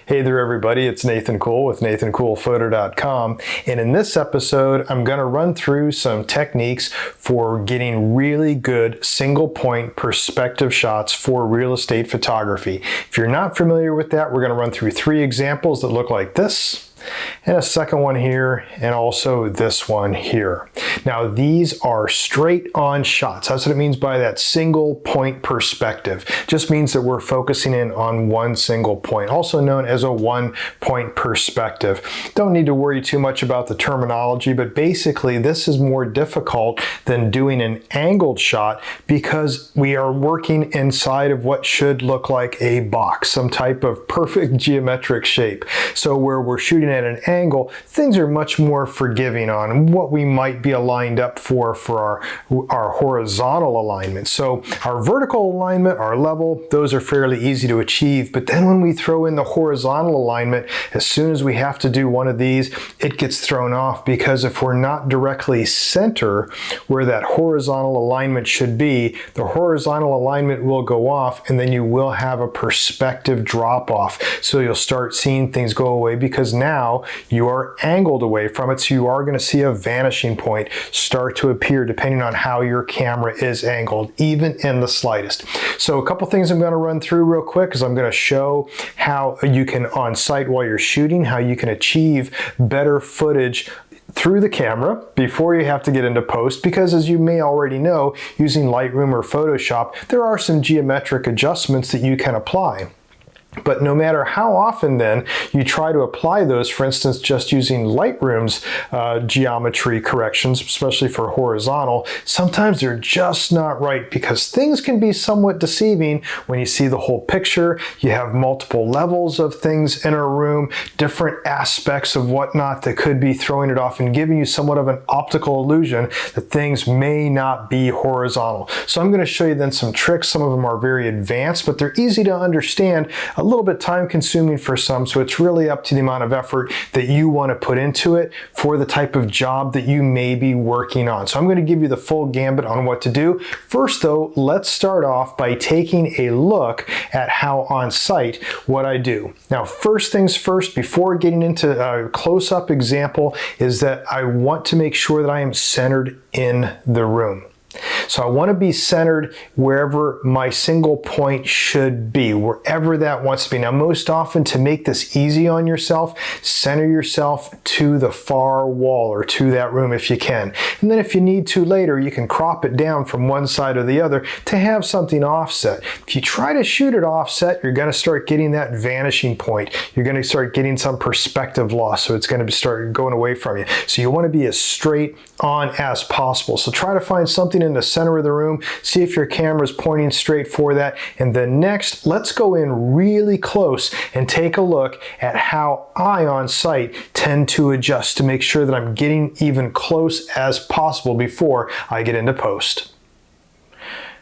Hey there everybody, it's Nathan Cool with nathancoolphoto.com, and in this episode I'm going to run through some techniques for getting really good single point perspective shots for real estate photography. If you're not familiar with that, we're going to run through 3 examples that look like this, and a second one here, and also this one here. Now these are straight on shots. That's what it means by that single point perspective. Just means that we're focusing in on one single point, also known as a 1-point perspective. Don't need to worry too much about the terminology, but basically this is more difficult than doing an angled shot because we are working inside of what should look like a box, some type of perfect geometric shape. So where we're shooting at an angle, things are much more forgiving on what we might be aligned up for our horizontal alignment. So our vertical alignment, our level, those are fairly easy to achieve, but then when we throw in the horizontal alignment, as soon as we have to do one of these, it gets thrown off, because if we're not directly center where that horizontal alignment should be, the horizontal alignment will go off, and then you will have a perspective drop off. So you'll start seeing things go away because now you are angled away from it, so you are going to see a vanishing point start to appear depending on how your camera is angled, even in the slightest. So a couple things I'm going to run through real quick is I'm going to show how you can on site while you're shooting, how you can achieve better footage through the camera before you have to get into post, because as you may already know, using Lightroom or Photoshop, there are some geometric adjustments that you can apply. But no matter how often then you try to apply those, for instance, just using Lightroom's geometry corrections, especially for horizontal, sometimes they're just not right, because things can be somewhat deceiving when you see the whole picture. You have multiple levels of things in a room, different aspects of whatnot that could be throwing it off and giving you somewhat of an optical illusion that things may not be horizontal. So I'm going to show you then some tricks. Some of them are very advanced, but they're easy to understand. A little bit time consuming for some, so it's really up to the amount of effort that you want to put into it for the type of job that you may be working on. So I'm going to give you the full gambit on what to do. First though, let's start off by taking a look at how on site what I do. Now first things first, before getting into a close-up example, is that I want to make sure that I am centered in the room. So I want to be centered wherever my single point should be, wherever that wants to be. Now most often, to make this easy on yourself, center yourself to the far wall or to that room if you can. And then if you need to later, you can crop it down from one side or the other to have something offset. If you try to shoot it offset, you're going to start getting that vanishing point. You're going to start getting some perspective loss, so it's going to start going away from you. So you want to be as straight on as possible. So try to find something in the center of the room, see if your camera is pointing straight for that, and then next let's go in really close and take a look at how I on site tend to adjust to make sure that I'm getting even close as possible before I get into post.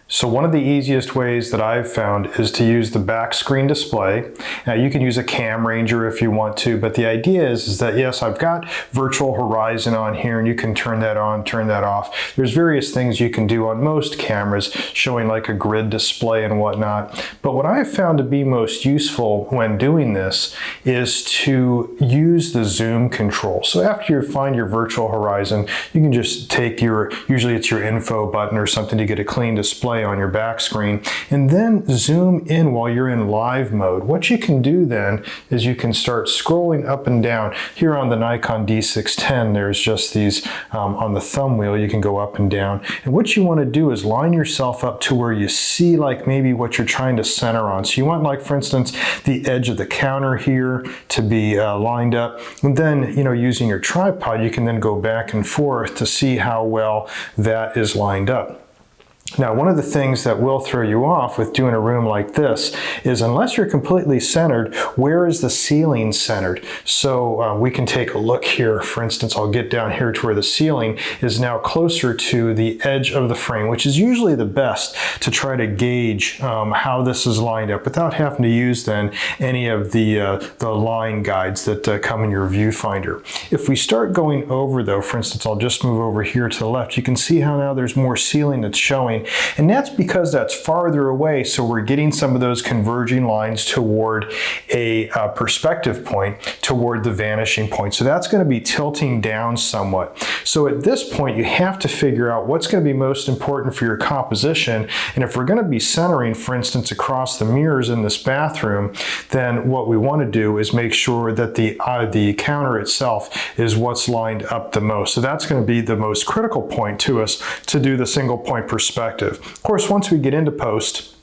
So one of the easiest ways that I've found is to use the back screen display. Now you can use a cam ranger if you want to, but the idea is that yes, I've got virtual horizon on here, and you can turn that on, turn that off. There's various things you can do on most cameras, showing like a grid display and whatnot. But what I've found to be most useful when doing this is to use the zoom control. So after you find your virtual horizon, you can just take usually it's your info button or something to get a clean display on your back screen, and then zoom in while you're in live mode. What you can do then is you can start scrolling up and down. Here on the Nikon D610, there's just these on the thumb wheel, you can go up and down, and what you want to do is line yourself up to where you see like maybe what you're trying to center on. So you want, like for instance, the edge of the counter here to be lined up, and then using your tripod you can then go back and forth to see how well that is lined up. Now, one of the things that will throw you off with doing a room like this is, unless you're completely centered, where is the ceiling centered? So we can take a look here. For instance, I'll get down here to where the ceiling is now closer to the edge of the frame, which is usually the best to try to gauge how this is lined up without having to use then any of the line guides that come in your viewfinder. If we start going over though, for instance, I'll just move over here to the left, you can see how now there's more ceiling that's showing ceiling. And that's because that's farther away, so we're getting some of those converging lines toward a perspective point, toward the vanishing point. So that's going to be tilting down somewhat. So at this point, you have to figure out what's going to be most important for your composition. And if we're going to be centering, for instance, across the mirrors in this bathroom, then what we want to do is make sure that the counter itself is what's lined up the most. So that's going to be the most critical point to us to do the single point perspective. Of course, once we get into post,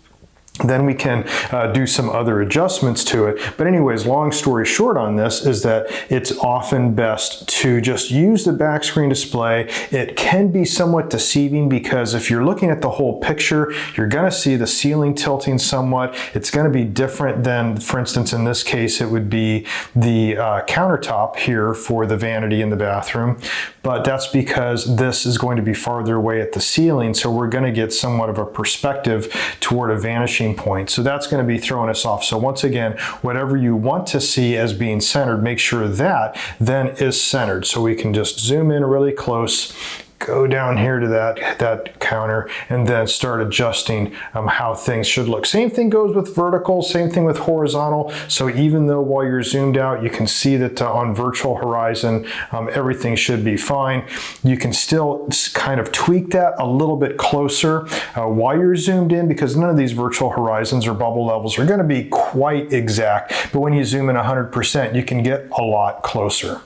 then we can do some other adjustments to it. But anyways, long story short on this is that it's often best to just use the back screen display. It can be somewhat deceiving because if you're looking at the whole picture, you're gonna see the ceiling tilting somewhat. It's gonna be different than, for instance, in this case, it would be the countertop here for the vanity in the bathroom. But that's because this is going to be farther away at the ceiling, so we're gonna get somewhat of a perspective toward a vanishing point. So that's going to be throwing us off. So once again, whatever you want to see as being centered, make sure that then is centered. So we can just zoom in really close, go down here to that counter, and then start adjusting how things should look. Same thing goes with vertical, same thing with horizontal. So even though while you're zoomed out, you can see that on virtual horizon, everything should be fine. You can still kind of tweak that a little bit closer while you're zoomed in, because none of these virtual horizons or bubble levels are going to be quite exact. But when you zoom in 100%, you can get a lot closer.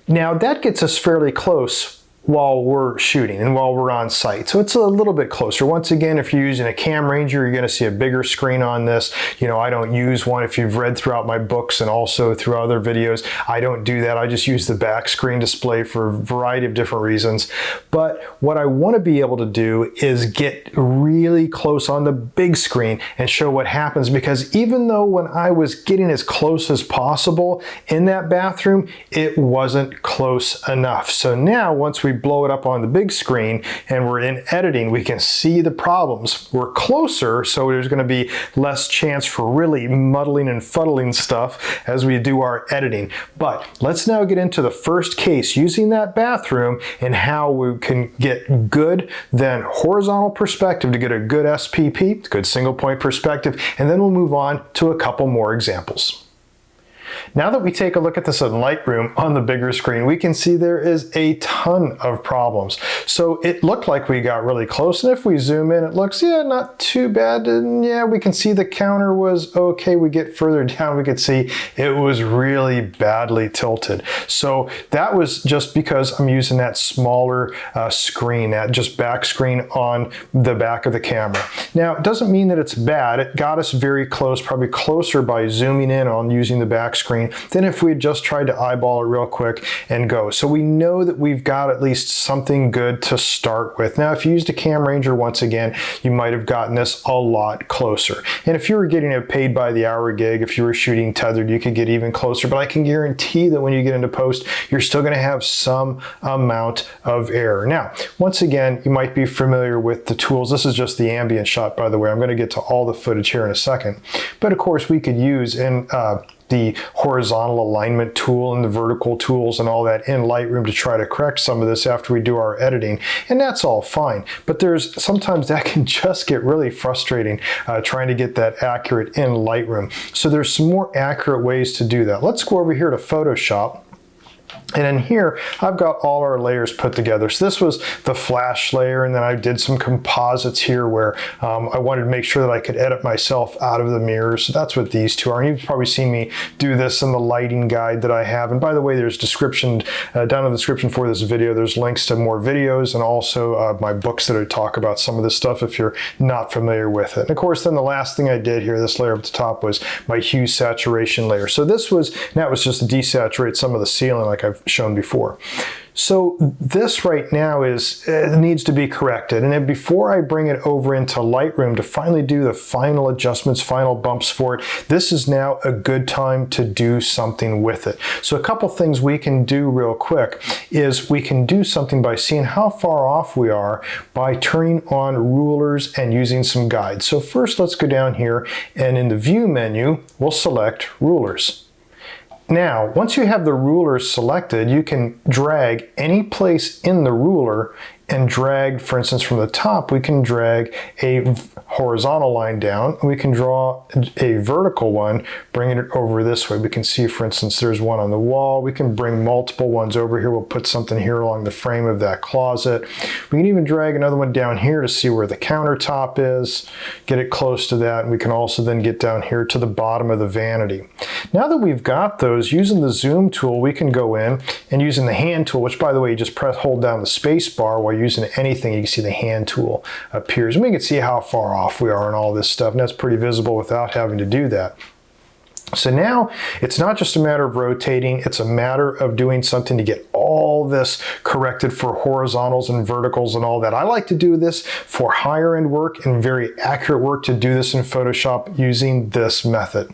Now that gets us fairly close while we're shooting and while we're on site. So it's a little bit closer. Once again, if you're using a Cam Ranger, you're going to see a bigger screen on this. You know, I don't use one. If you've read throughout my books and also through other videos, I don't do that. I just use the back screen display for a variety of different reasons. But what I want to be able to do is get really close on the big screen and show what happens, because even though when I was getting as close as possible in that bathroom, it wasn't close enough. So now once we blow it up on the big screen and we're in editing, we can see the problems. We're closer, so there's going to be less chance for really muddling and fuddling stuff as we do our editing. But let's now get into the first case using that bathroom and how we can get good then horizontal perspective to get a good SPP, good single point perspective, and then we'll move on to a couple more examples. Now that we take a look at this in Lightroom on the bigger screen, we can see there is a ton of problems. So it looked like we got really close, and if we zoom in, it looks, yeah, not too bad. And yeah, we can see the counter was okay. We get further down, we could see it was really badly tilted. So that was just because I'm using that smaller screen, that just back screen on the back of the camera. Now, it doesn't mean that it's bad. It got us very close, probably closer by zooming in on using the back screen than if we had just tried to eyeball it real quick and go. So we know that we've got at least something good to start with. Now, if you used a Cam Ranger, once again, you might have gotten this a lot closer. And if you were getting a paid by the hour gig, if you were shooting tethered, you could get even closer. But I can guarantee that when you get into post, you're still going to have some amount of error. Now, once again, you might be familiar with the tools. This is just the ambient shot, by the way. I'm going to get to all the footage here in a second. But of course, we could use in the horizontal alignment tool and the vertical tools and all that in Lightroom to try to correct some of this after we do our editing, and that's all fine. But there's sometimes that can just get really frustrating trying to get that accurate in Lightroom. So there's some more accurate ways to do that. Let's go over here to Photoshop. And in here, I've got all our layers put together. So this was the flash layer, and then I did some composites here where I wanted to make sure that I could edit myself out of the mirror. So that's what these two are. And you've probably seen me do this in the lighting guide that I have. And by the way, there's description, down in the description for this video, there's links to more videos and also my books that I talk about some of this stuff if you're not familiar with it. And of course, then the last thing I did here, this layer up the top, was my Hue Saturation Layer. So this was, that was just to desaturate some of the ceiling like I've shown before. So this right now is needs to be corrected, and then before I bring it over into Lightroom to finally do the final adjustments, final bumps for it, this is now a good time to do something with it. So a couple things we can do real quick is we can do something by seeing how far off we are by turning on rulers and using some guides. So first let's go down here, and in the View menu, we'll select Rulers. Now, once you have the ruler selected, you can drag any place in the ruler and drag, for instance, from the top, we can drag a horizontal line down. We can draw a vertical one, bringing it over this way. We can see, for instance, there's one on the wall. We can bring multiple ones over here. We'll put something here along the frame of that closet. We can even drag another one down here to see where the countertop is, get it close to that, and we can also then get down here to the bottom of the vanity. Now that we've got those, using the zoom tool, we can go in and using the hand tool, which by the way, you just hold down the space bar while using anything, you can see the hand tool appears. And we can see how far off we are and all this stuff, and that's pretty visible without having to do that. So now it's not just a matter of rotating, it's a matter of doing something to get all this corrected for horizontals and verticals and all that. I like to do this for higher end work and very accurate work, to do this in Photoshop using this method.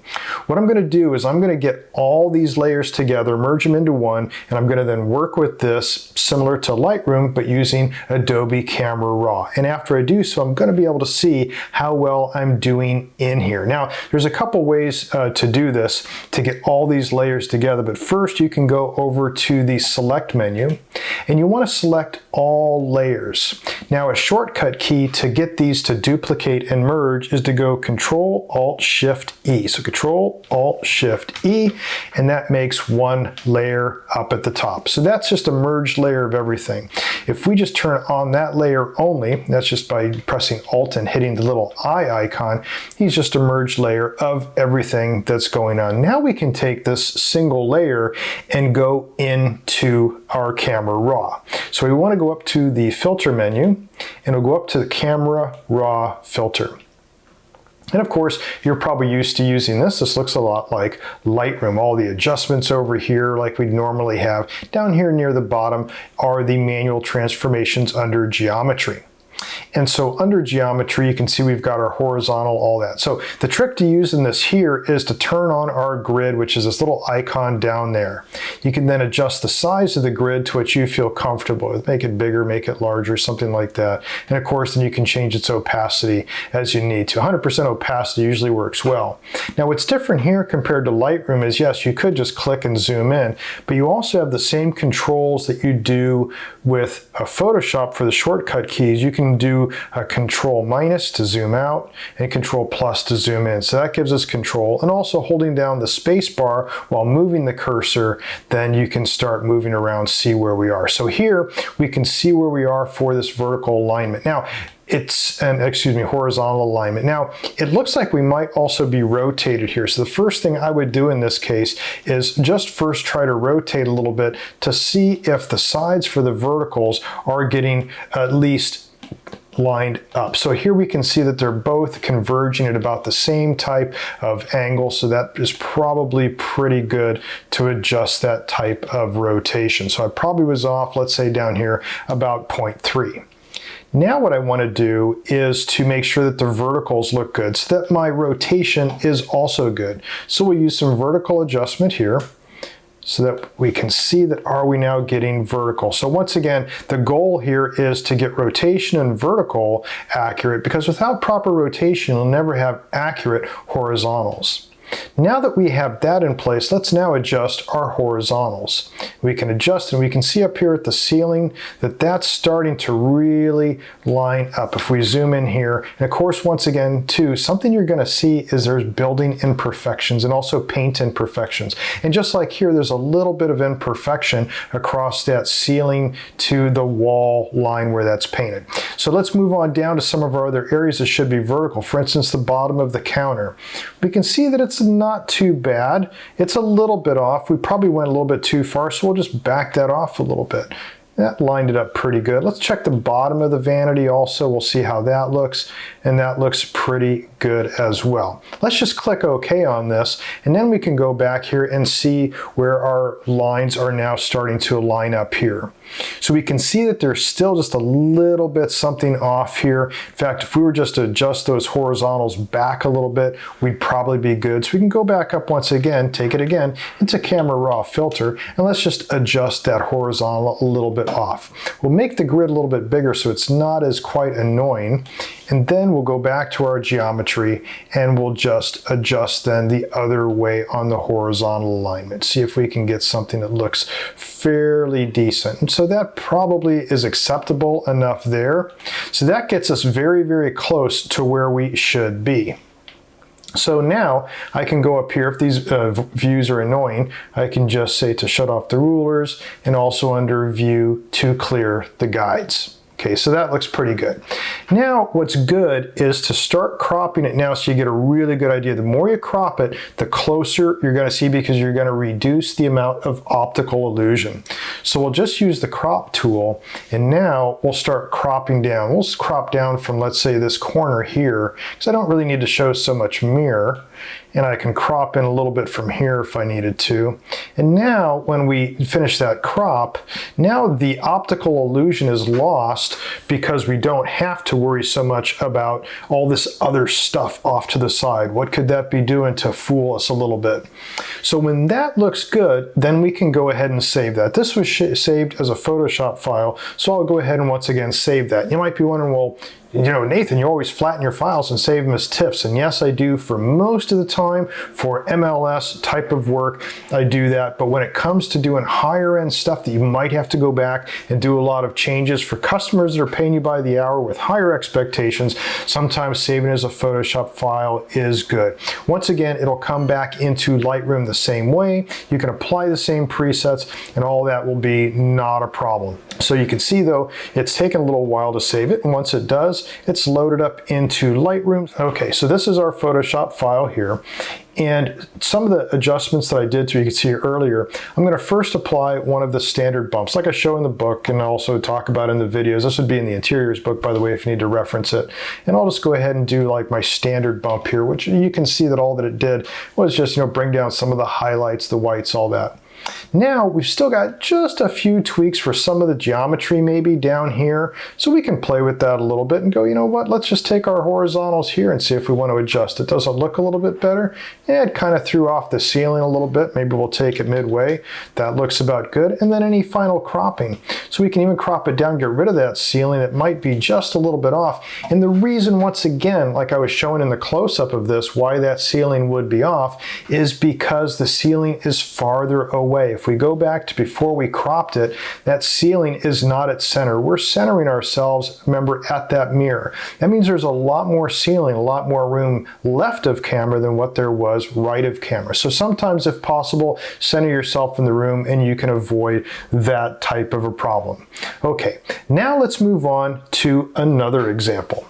What I'm going to do is I'm going to get all these layers together, merge them into one, and I'm going to then work with this similar to Lightroom, but using Adobe Camera Raw. And after I do so, I'm going to be able to see how well I'm doing in here. Now, there's a couple ways to do this to get all these layers together, but first you can go over to the select menu and you want to select all layers. Now, a shortcut key to get these to duplicate and merge is to go Control Alt Shift E. So Control Alt Shift E, and that makes one layer up at the top. So that's just a merged layer of everything. If we just turn on that layer only, that's just by pressing Alt and hitting the little eye icon, he's just a merged layer of everything that's going on. Now we can take this single layer and go into our Camera Raw. So we want to go up to the filter menu and we'll go up to the Camera Raw filter. And of course, you're probably used to using this. This looks a lot like Lightroom. All the adjustments over here like we'd normally have. Down here near the bottom are the manual transformations under geometry. And so under geometry, you can see we've got our horizontal, all that. So the trick to using this here is to turn on our grid, which is this little icon down there. You can then adjust the size of the grid to what you feel comfortable with. Make it bigger, make it larger, something like that. And of course, then you can change its opacity as you need to. 100% opacity usually works well. Now, what's different here compared to Lightroom is, yes, you could just click and zoom in, but you also have the same controls that you do with Photoshop for the shortcut keys. You can do a Control minus to zoom out and Control plus to zoom in. So that gives us control, and also holding down the space bar while moving the cursor, then you can start moving around, see where we are. So here we can see where we are for this vertical alignment. Now, horizontal alignment. Now, it looks like we might also be rotated here. So the first thing I would do in this case is just first try to rotate a little bit to see if the sides for the verticals are getting at least lined up. So here we can see that they're both converging at about the same type of angle, so that is probably pretty good to adjust that type of rotation. So I probably was off, let's say down here, about 0.3. Now what I want to do is to make sure that the verticals look good, so that my rotation is also good. So we'll use some vertical adjustment here, so that we can see that are we now getting vertical. So once again, the goal here is to get rotation and vertical accurate, because without proper rotation, you'll never have accurate horizontals. Now that we have that in place, let's now adjust our horizontals. We can adjust, and we can see up here at the ceiling that that's starting to really line up. If we zoom in here, and of course, once again, too, something you're going to see is there's building imperfections and also paint imperfections. And just like here, there's a little bit of imperfection across that ceiling to the wall line where that's painted. So let's move on down to some of our other areas that should be vertical. For instance, the bottom of the counter. We can see that it's not too bad. It's a little bit off. We probably went a little bit too far, so we'll just back that off a little bit. That lined it up pretty good. Let's check the bottom of the vanity also. We'll see how that looks, and that looks pretty good as well. Let's just click OK on this, and then we can go back here and see where our lines are now starting to line up here. So we can see that there's still just a little bit something off here. In fact, if we were just to adjust those horizontals back a little bit, we'd probably be good. So we can go back up once again, take it again into Camera Raw filter, and let's just adjust that horizontal a little bit off. We'll make the grid a little bit bigger so it's not as quite annoying, and then we'll go back to our geometry and we'll just adjust then the other way on the horizontal alignment. See if we can get something that looks fairly decent. And so that probably is acceptable enough there. So that gets us very, very close to where we should be. So now I can go up here. If these views are annoying, I can just say to shut off the rulers, and also under view to clear the guides. Okay, so that looks pretty good. Now, what's good is to start cropping it now so you get a really good idea. The more you crop it, the closer you're gonna see, because you're gonna reduce the amount of optical illusion. So we'll just use the crop tool, and now we'll start cropping down. We'll crop down from, let's say, this corner here, because I don't really need to show so much mirror. And I can crop in a little bit from here if I needed to. And now when we finish that crop, now the optical illusion is lost because we don't have to worry so much about all this other stuff off to the side. What could that be doing to fool us a little bit? So when that looks good, then we can go ahead and save that. This was saved as a Photoshop file, so I'll go ahead and once again save that. You might be wondering, well, you know, Nathan, you always flatten your files and save them as TIFFs. And yes, I do for most of the time. For MLS type of work, I do that. But when it comes to doing higher end stuff that you might have to go back and do a lot of changes for customers that are paying you by the hour with higher expectations, sometimes saving as a Photoshop file is good. Once again, it'll come back into Lightroom the same way. You can apply the same presets and all that will be not a problem. So you can see though, it's taken a little while to save it. And once it does, it's loaded up into Lightroom. Okay, so this is our Photoshop file here. And some of the adjustments that I did, so you can see earlier, I'm going to first apply one of the standard bumps, like I show in the book and also talk about in the videos. This would be in the interiors book, by the way, if you need to reference it. And I'll just go ahead and do like my standard bump here, which you can see that all that it did was just, you know, bring down some of the highlights, the whites, all that. Now we've still got just a few tweaks for some of the geometry maybe down here, so we can play with that a little bit and go, you know what, let's just take our horizontals here and see if we want to adjust it. Does it look a little bit better? Yeah, it kind of threw off the ceiling a little bit. Maybe we'll take it midway. That looks about good. And then any final cropping. So we can even crop it down, get rid of that ceiling. It might be just a little bit off. And the reason, once again, like I was showing in the close-up of this, why that ceiling would be off is because the ceiling is farther away. If we go back to before we cropped it, that ceiling is not at center. We're centering ourselves, remember, at that mirror. That means there's a lot more ceiling, a lot more room left of camera than what there was right of camera. So sometimes, if possible, center yourself in the room and you can avoid that type of a problem. Okay, now let's move on to another example.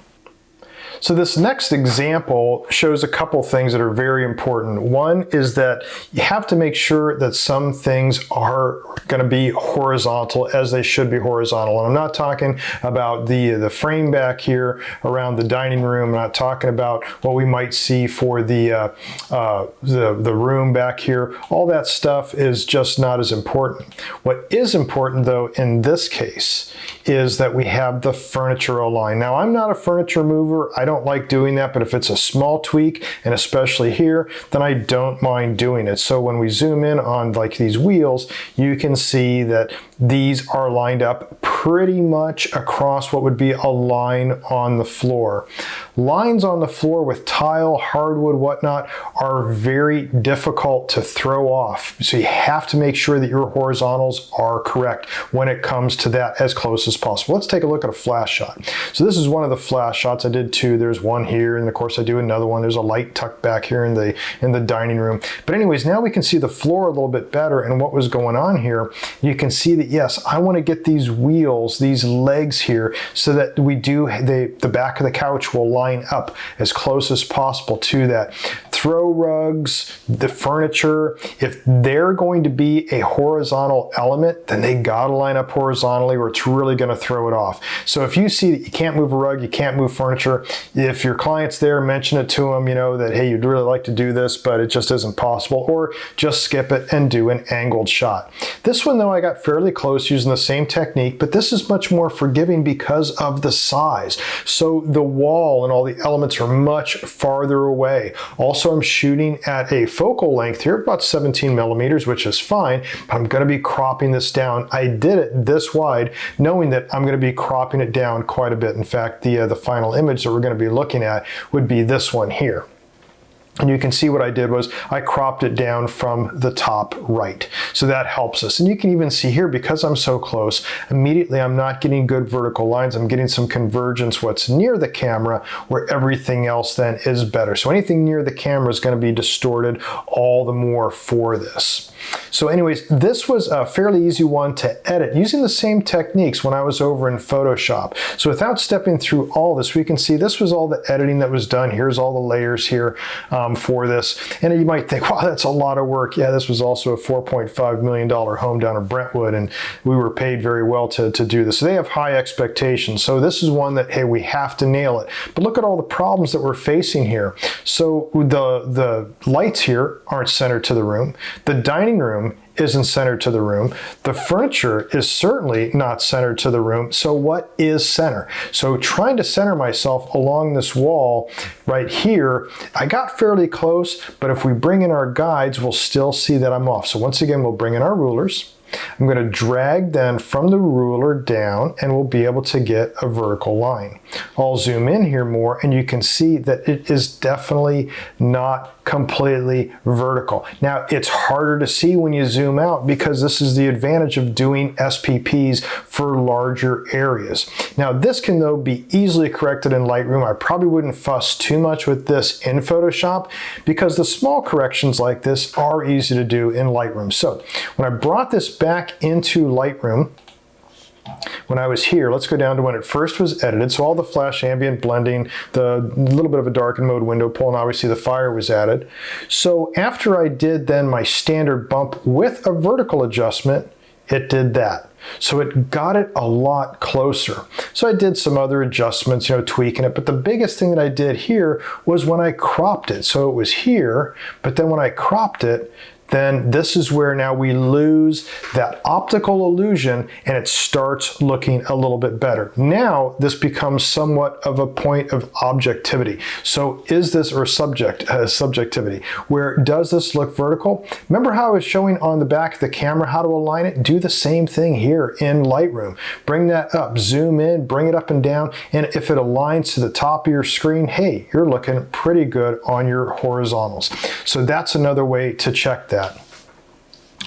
So this next example shows a couple things that are very important. One is that you have to make sure that some things are going to be horizontal as they should be horizontal. And I'm not talking about the frame back here around the dining room. I'm not talking about what we might see for the room back here. All that stuff is just not as important. What is important though in this case is that we have the furniture aligned. Now I'm not a furniture mover. I don't like doing that, but if it's a small tweak, and especially here, then I don't mind doing it. So when we zoom in on like these wheels, you can see that these are lined up pretty much across what would be a line on the floor. Lines on the floor with tile, hardwood, whatnot are very difficult to throw off. So you have to make sure that your horizontals are correct when it comes to that as close as possible. Let's take a look at a flash shot. So this is one of the flash shots. I did two. There's one here, and of course I do another one. There's a light tucked back here in the dining room. But anyways, now we can see the floor a little bit better and what was going on here. You can see that, yes, I want to get these wheels, these legs here, so that we do, the back of the couch will line up as close as possible to that. Throw rugs, the furniture, if they're going to be a horizontal element, then they gotta line up horizontally or it's really gonna throw it off. So if you see that you can't move a rug, you can't move furniture, if your client's there, mention it to them, you know, that, hey, you'd really like to do this, but it just isn't possible, or just skip it and do an angled shot. This one though, I got fairly close using the same technique, but this is much more forgiving because of the size. So the wall and all the elements are much farther away. Also So I'm shooting at a focal length here, about 17 millimeters, which is fine, but I'm gonna be cropping this down. I did it this wide, knowing that I'm gonna be cropping it down quite a bit. In fact, the final image that we're gonna be looking at would be this one here. And you can see what I did was I cropped it down from the top right. So that helps us. And you can even see here, because I'm so close, immediately I'm not getting good vertical lines. I'm getting some convergence what's near the camera, where everything else then is better. So anything near the camera is going to be distorted all the more for this. So anyways, this was a fairly easy one to edit using the same techniques when I was over in Photoshop. So without stepping through all this, we can see this was all the editing that was done. Here's all the layers here for this. And you might think, wow, that's a lot of work. Yeah, this was also a $4.5 million home down in Brentwood, and we were paid very well to do this. So they have high expectations. So this is one that, hey, we have to nail it. But look at all the problems that we're facing here. So the lights here aren't centered to the room. The dining room isn't centered to the room. The furniture is certainly not centered to the room. So what is center? So trying to center myself along this wall right here, I got fairly close, but if we bring in our guides, we'll still see that I'm off. So once again, we'll bring in our rulers. I'm going to drag then from the ruler down, and we'll be able to get a vertical line. I'll zoom in here more, and you can see that it is definitely not completely vertical. Now, it's harder to see when you zoom out, because this is the advantage of doing SPPs for larger areas. Now, this can though be easily corrected in Lightroom. I probably wouldn't fuss too much with this in Photoshop, because the small corrections like this are easy to do in Lightroom. So when I brought this back into Lightroom, when I was here, let's go down to when it first was edited. So all the flash ambient blending, the little bit of a darken mode window pull, and obviously the fire was added. So after I did then my standard bump with a vertical adjustment, it did that. So it got it a lot closer. So I did some other adjustments, tweaking it, but the biggest thing that I did here was when I cropped it. So it was here, but then when I cropped it, then this is where now we lose that optical illusion, and it starts looking a little bit better. Now this becomes somewhat of a point of objectivity. So is this, or subjectivity, where does this look vertical? Remember how I was showing on the back of the camera how to align it? Do the same thing here in Lightroom. Bring that up, zoom in, bring it up and down, and if it aligns to the top of your screen, hey, you're looking pretty good on your horizontals. So that's another way to check that.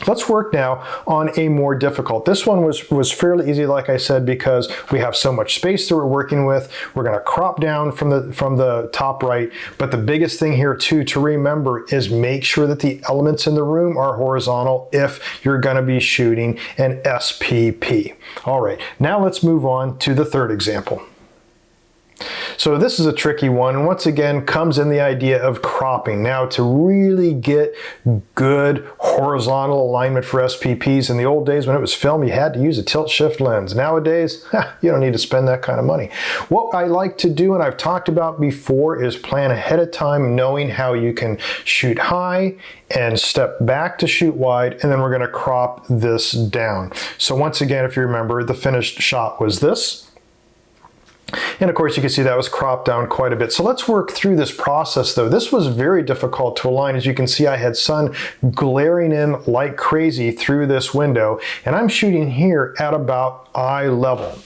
Let's work now on a more difficult. This one was fairly easy, like I said, because we have so much space that we're working with. We're going to crop down from the top right, but the biggest thing here too to remember is make sure that the elements in the room are horizontal if you're going to be shooting an SPP. All right, now let's move on to the third example. So this is a tricky one, and once again comes in the idea of cropping. Now, to really get good horizontal alignment for SPPs, in the old days when it was film, you had to use a tilt-shift lens. Nowadays, you don't need to spend that kind of money. What I like to do, and I've talked about before, is plan ahead of time, knowing how you can shoot high and step back to shoot wide, and then we're going to crop this down. So once again, if you remember, the finished shot was this. And of course, you can see that was cropped down quite a bit. So let's work through this process though. This was very difficult to align. As you can see, I had sun glaring in like crazy through this window, and I'm shooting here at about eye level.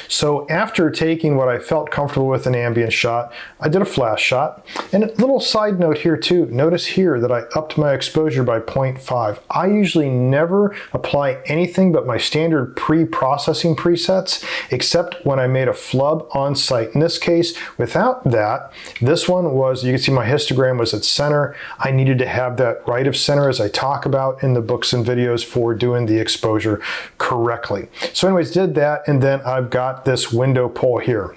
So after taking what I felt comfortable with an ambient shot, I did a flash shot. And a little side note here too, notice here that I upped my exposure by 0.5. I usually never apply anything but my standard pre-processing presets, except when I made a flub on site. In this case, without that, this one was, you can see my histogram was at center. I needed to have that right of center, as I talk about in the books and videos, for doing the exposure correctly. So anyways, did that, and then I've got this window pull here.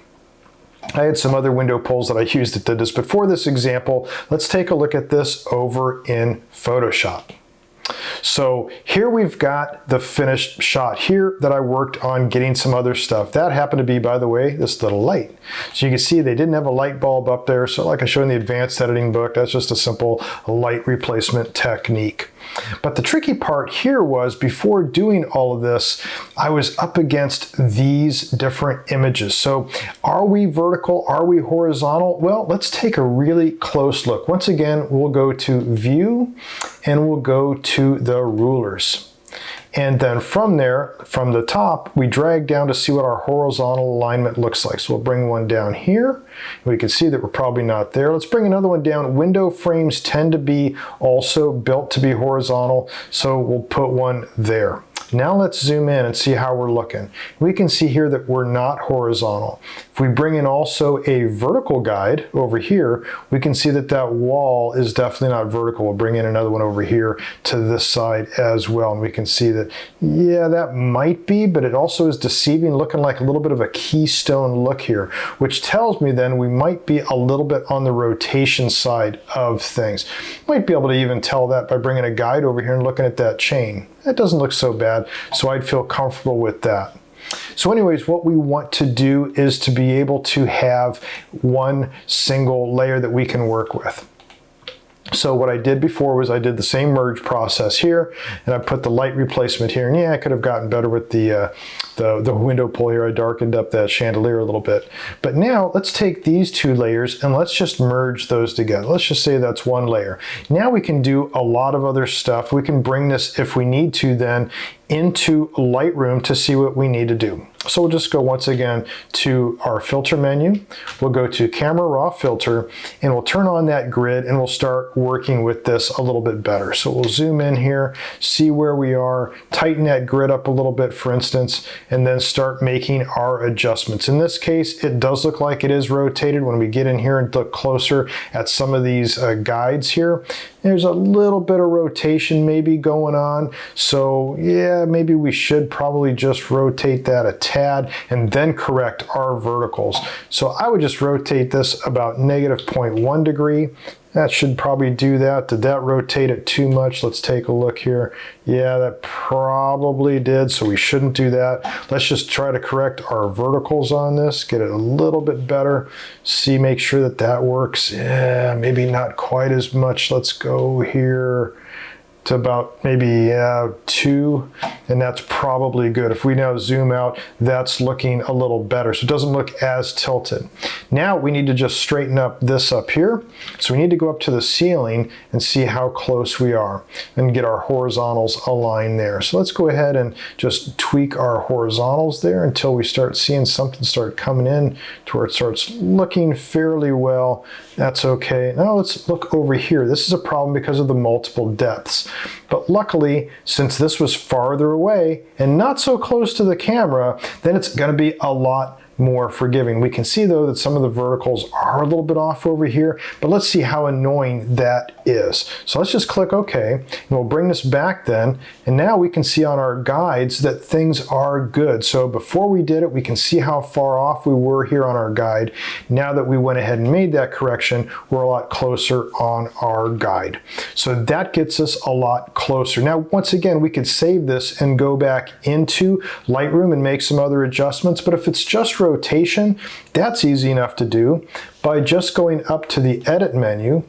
I had some other window pulls that I used that did this, but for this example, let's take a look at this over in Photoshop. So here we've got the finished shot here that I worked on getting some other stuff. That happened to be, by the way, this little light. So you can see they didn't have a light bulb up there. So like I showed in the advanced editing book, that's just a simple light replacement technique. But the tricky part here was, before doing all of this, I was up against these different images. So are we vertical? Are we horizontal? Well, let's take a really close look. Once again, we'll go to View and we'll go to the rulers. And then from there, from the top, we drag down to see what our horizontal alignment looks like. So we'll bring one down here. We can see that we're probably not there. Let's bring another one down. Window frames tend to be also built to be horizontal, so we'll put one there. Now let's zoom in and see how we're looking. We can see here that we're not horizontal. If we bring in also a vertical guide over here, we can see that that wall is definitely not vertical. We'll bring in another one over here to this side as well. And we can see that, yeah, that might be, but it also is deceiving, looking like a little bit of a keystone look here, which tells me then we might be a little bit on the rotation side of things. Might be able to even tell that by bringing a guide over here and looking at that chain. That doesn't look so bad, so I'd feel comfortable with that. So anyways, what we want to do is to be able to have one single layer that we can work with. So what I did before was I did the same merge process here, and I put the light replacement here. And yeah, I could have gotten better with the window pull here. I darkened up that chandelier a little bit. But now let's take these two layers and let's just merge those together. Let's just say that's one layer. Now we can do a lot of other stuff. We can bring this, if we need to, then into Lightroom to see what we need to do. So we'll just go once again to our filter menu. We'll go to Camera Raw Filter and we'll turn on that grid and we'll start working with this a little bit better. So we'll zoom in here, see where we are, tighten that grid up a little bit, for instance, and then start making our adjustments. In this case, it does look like it is rotated. When we get in here and look closer at some of these guides here, there's a little bit of rotation maybe going on. So yeah, maybe we should probably just rotate that a tad and then correct our verticals. So I would just rotate this about -0.1 degree. That should probably do that. Did that rotate it too much? Let's take a look here. Yeah, that probably did, so we shouldn't do that. Let's just try to correct our verticals on this, get it a little bit better. See, make sure that that works. Yeah, maybe not quite as much. Let's go here to about maybe 2, and that's probably good. If we now zoom out, that's looking a little better. So it doesn't look as tilted. Now we need to just straighten up this up here. So we need to go up to the ceiling and see how close we are and get our horizontals aligned there. So let's go ahead and just tweak our horizontals there until we start seeing something start coming in to where it starts looking fairly well. That's okay. Now let's look over here. This is a problem because of the multiple depths. But luckily, since this was farther away and not so close to the camera, then it's going to be a lot more forgiving. We can see though that some of the verticals are a little bit off over here, but let's see how annoying that is. So let's just click OK, and we'll bring this back then, and now we can see on our guides that things are good. So before we did it, we can see how far off we were here on our guide. Now that we went ahead and made that correction, we're a lot closer on our guide. So that gets us a lot closer. Now, once again, we could save this and go back into Lightroom and make some other adjustments, but if it's just rotation, that's easy enough to do by just going up to the Edit menu,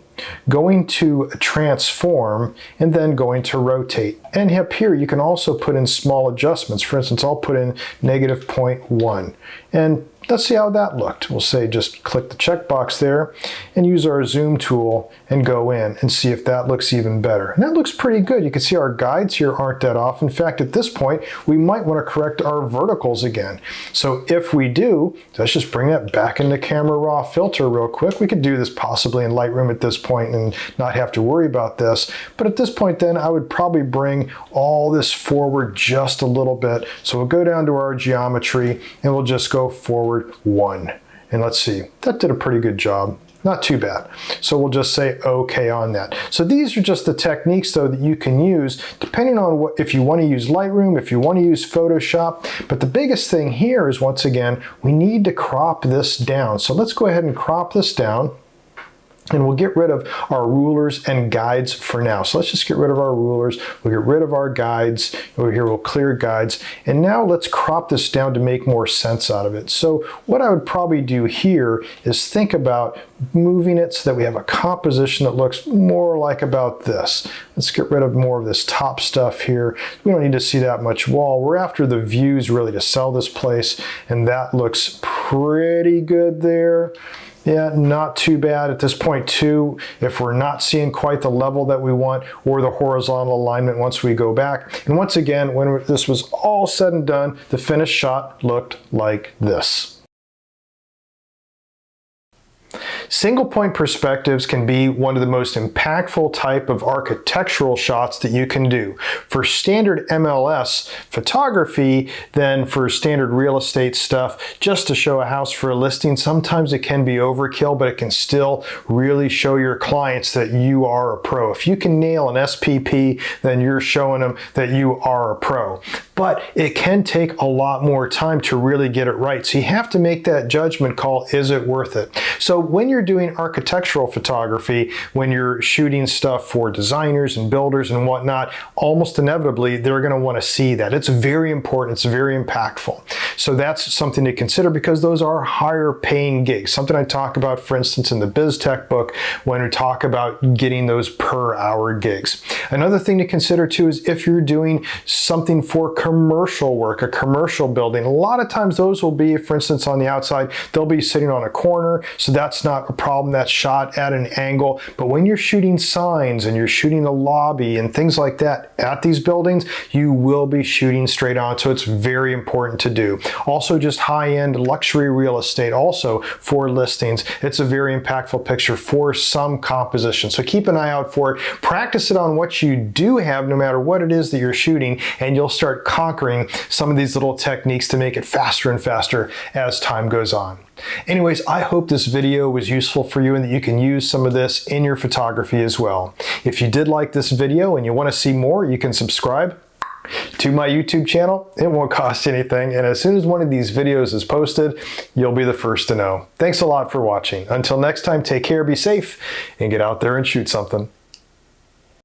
going to Transform, and then going to Rotate. And up here you can also put in small adjustments. For instance, I'll put in -0.1, and let's see how that looked. We'll say just click the checkbox there and use our zoom tool and go in and see if that looks even better. And that looks pretty good. You can see our guides here aren't that off. In fact, at this point, we might want to correct our verticals again. So if we do, let's just bring that back into Camera Raw Filter real quick. We could do this possibly in Lightroom at this point and not have to worry about this. But at this point then, I would probably bring all this forward just a little bit. So we'll go down to our geometry and we'll just go forward 1. And let's see, that did a pretty good job. Not too bad. So we'll just say OK on that. So these are just the techniques though that you can use depending on what, if you want to use Lightroom, if you want to use Photoshop. But the biggest thing here is, once again, we need to crop this down. So let's go ahead and crop this down. And we'll get rid of our rulers and guides for now. So let's just get rid of our rulers. We'll get rid of our guides. Over here, we'll clear guides. And now let's crop this down to make more sense out of it. So what I would probably do here is think about moving it so that we have a composition that looks more like about this. Let's get rid of more of this top stuff here. We don't need to see that much wall. We're after the views really to sell this place. And that looks pretty good there. Yeah, not too bad at this point too, if we're not seeing quite the level that we want or the horizontal alignment once we go back. And once again, when this was all said and done, the finished shot looked like this. Single point perspectives can be one of the most impactful type of architectural shots that you can do. For standard MLS photography, then for standard real estate stuff, just to show a house for a listing, sometimes it can be overkill, but it can still really show your clients that you are a pro. If you can nail an SPP, then you're showing them that you are a pro. But it can take a lot more time to really get it right. So you have to make that judgment call, is it worth it? So when you're doing architectural photography, when you're shooting stuff for designers and builders and whatnot, almost inevitably they're going to want to see that. It's very important, it's very impactful. So that's something to consider because those are higher paying gigs. Something I talk about, for instance, in the BizTech book when we talk about getting those per hour gigs. Another thing to consider too is if you're doing something for commercial work, a commercial building, a lot of times those will be, for instance, on the outside, they'll be sitting on a corner, so that's not a problem. That's shot at an angle. But when you're shooting signs and you're shooting the lobby and things like that at these buildings, you will be shooting straight on. So it's very important to do. Also, just high-end luxury real estate, also for listings, it's a very impactful picture for some composition. So keep an eye out for it. Practice it on what you do have, no matter what it is that you're shooting, and you'll start conquering some of these little techniques to make it faster and faster as time goes on. Anyways, I hope this video was useful for you and that you can use some of this in your photography as well. If you did like this video and you want to see more, you can subscribe to my YouTube channel. It won't cost you anything, and as soon as one of these videos is posted, you'll be the first to know. Thanks a lot for watching. Until next time, take care, be safe, and get out there and shoot something.